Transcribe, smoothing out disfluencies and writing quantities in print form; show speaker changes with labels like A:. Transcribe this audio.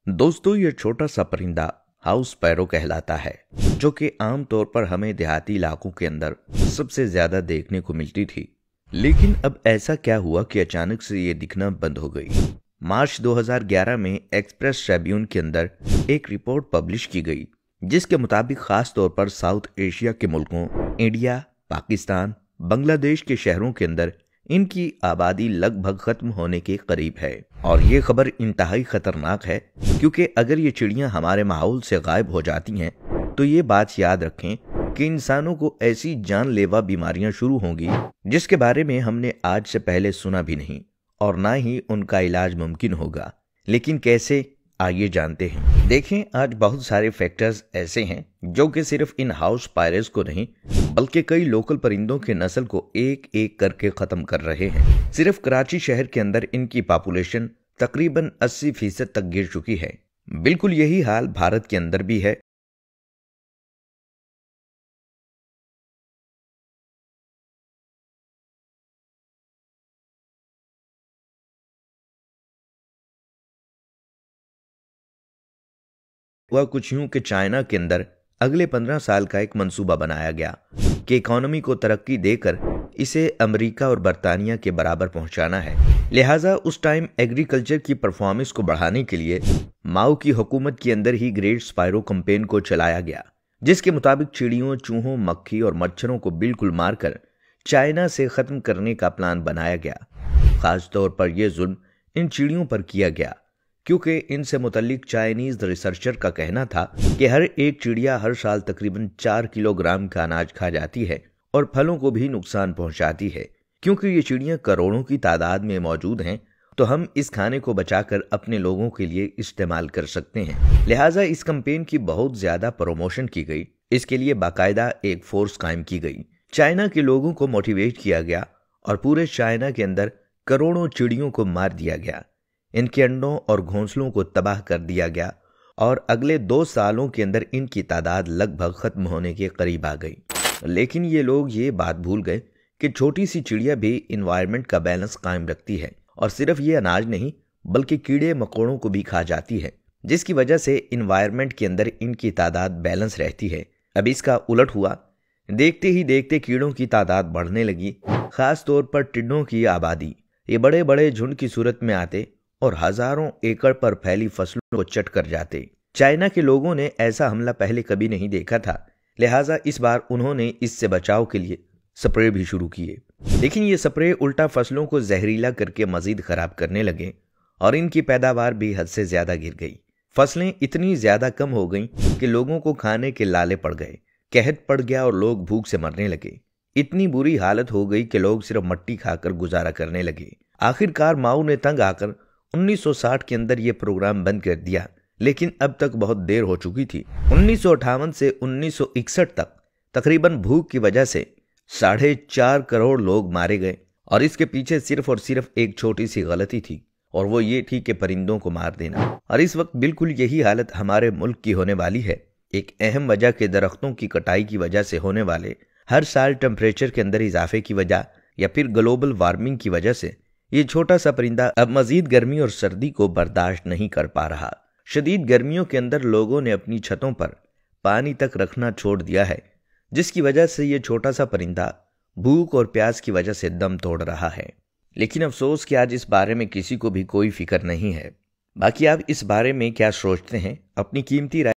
A: दोस्तों, ये छोटा सा परिंदा हाउस स्पैरो कहलाता है, जो कि आमतौर पर हमें देहाती इलाकों के अंदर सबसे ज्यादा देखने को मिलती थी। लेकिन अब ऐसा क्या हुआ कि अचानक से ये दिखना बंद हो गई। मार्च 2011 में एक्सप्रेस ट्रिब्यून के अंदर एक रिपोर्ट पब्लिश की गई, जिसके मुताबिक खास तौर पर साउथ एशिया के मुल्कों इंडिया, पाकिस्तान, बांग्लादेश के शहरों के अंदर इनकी आबादी लगभग खत्म होने के करीब है। और ये खबर इंतहाई खतरनाक है, क्योंकि अगर ये चिड़ियां हमारे माहौल से गायब हो जाती हैं तो ये बात याद रखें कि इंसानों को ऐसी जानलेवा बीमारियां शुरू होंगी जिसके बारे में हमने आज से पहले सुना भी नहीं, और ना ही उनका इलाज मुमकिन होगा। लेकिन कैसे, आइए जानते हैं। देखें, आज बहुत सारे फैक्टर्स ऐसे हैं जो कि सिर्फ इन हाउस स्पाइरोज को नहीं बल्कि कई लोकल परिंदों के नस्ल को एक एक करके खत्म कर रहे हैं। सिर्फ कराची शहर के अंदर इनकी पॉपुलेशन तकरीबन 80% तक गिर चुकी है। बिल्कुल यही हाल भारत के अंदर भी है। हुआ कुछ यूं कि चाइना के अंदर अगले 15 साल का एक मंसूबा बनाया गया कि इकोनॉमी को तरक्की देकर इसे अमेरिका और बरतानिया के बराबर पहुंचाना है। लिहाजा उस टाइम एग्रीकल्चर की परफॉर्मेंस को बढ़ाने के लिए माओ की हुकूमत के अंदर ही ग्रेट स्पाइरो कैंपेन को चलाया गया, जिसके मुताबिक चिड़ियों, चूहों, मक्खी और मच्छरों को बिल्कुल मारकर चाइना से खत्म करने का प्लान बनाया गया। खास तौर पर यह जुल्म इन चिड़ियों पर किया गया, क्योंकि इनसे मुतल्लिक चाइनीज रिसर्चर का कहना था कि हर एक चिड़िया हर साल तकरीबन 4 किलोग्राम का अनाज खा जाती है और फलों को भी नुकसान पहुंचाती है। क्योंकि ये चिड़ियां करोड़ों की तादाद में मौजूद हैं, तो हम इस खाने को बचाकर अपने लोगों के लिए इस्तेमाल कर सकते हैं। लिहाजा इस कैंपेन की बहुत ज्यादा प्रमोशन की गई। इसके लिए बाकायदा एक फोर्स कायम की गई। चाइना के लोगों को मोटिवेट किया गया और पूरे चाइना के अंदर करोड़ों चिड़ियों को मार दिया गया। इनके अंडों और घोंसलों को तबाह कर दिया गया और अगले 2 सालों के अंदर इनकी तादाद लगभग खत्म होने के करीब आ गई। लेकिन ये लोग ये बात भूल गए कि छोटी सी चिड़िया भी इन्वायरमेंट का बैलेंस कायम रखती है, और सिर्फ ये अनाज नहीं बल्कि कीड़े मकोड़ों को भी खा जाती है, जिसकी वजह से इन्वायरमेंट के अंदर इनकी तादाद बैलेंस रहती है। अब इसका उलट हुआ। देखते ही देखते कीड़ों की तादाद बढ़ने लगी। खास तौर पर टिड्डों की आबादी ये बड़े बड़े झुंड की सूरत में आते और हजारों एकड़ पर फैली फसलों को चट कर जाते। चाइना के लोगों ने ऐसा हमला पहले कभी नहीं देखा था, लिहाजा इस बार उन्होंने इससे बचाव के लिए स्प्रे भी शुरू किए। लेकिन ये स्प्रे उल्टा फसलों को जहरीला करके मजीद खराब करने लगे और इनकी पैदावार भी हद से ज्यादा गिर गई। फसलें इतनी ज्यादा कम हो गईं कि लोगों को खाने के लाले पड़ गए, कहत पड़ गया और लोग भूख से मरने लगे। इतनी बुरी हालत हो गई कि लोग सिर्फ मट्टी खाकर गुजारा करने लगे। आखिरकार माओ ने तंग आकर 1960 के अंदर यह प्रोग्राम बंद कर दिया, लेकिन अब तक बहुत देर हो चुकी थी। 1958 से 1961 तक तकरीबन भूख की वजह से 4.5 करोड़ लोग मारे गए, और इसके पीछे सिर्फ और सिर्फ एक छोटी सी गलती थी, और वो ये थी कि परिंदों को मार देना। और इस वक्त बिल्कुल यही हालत हमारे मुल्क की होने वाली है। एक अहम वजह के दरख्तों की कटाई की वजह से होने वाले हर साल टेम्परेचर के अंदर इजाफे की वजह या फिर ग्लोबल वार्मिंग की वजह से ये छोटा सा परिंदा अब मजीद गर्मी और सर्दी को बर्दाश्त नहीं कर पा रहा। शदीद गर्मियों के अंदर लोगों ने अपनी छतों पर पानी तक रखना छोड़ दिया है, जिसकी वजह से ये छोटा सा परिंदा भूख और प्यास की वजह से दम तोड़ रहा है। लेकिन अफसोस कि आज इस बारे में किसी को भी कोई फिक्र नहीं है। बाकी आप इस बारे में क्या सोचते हैं? अपनी कीमती राय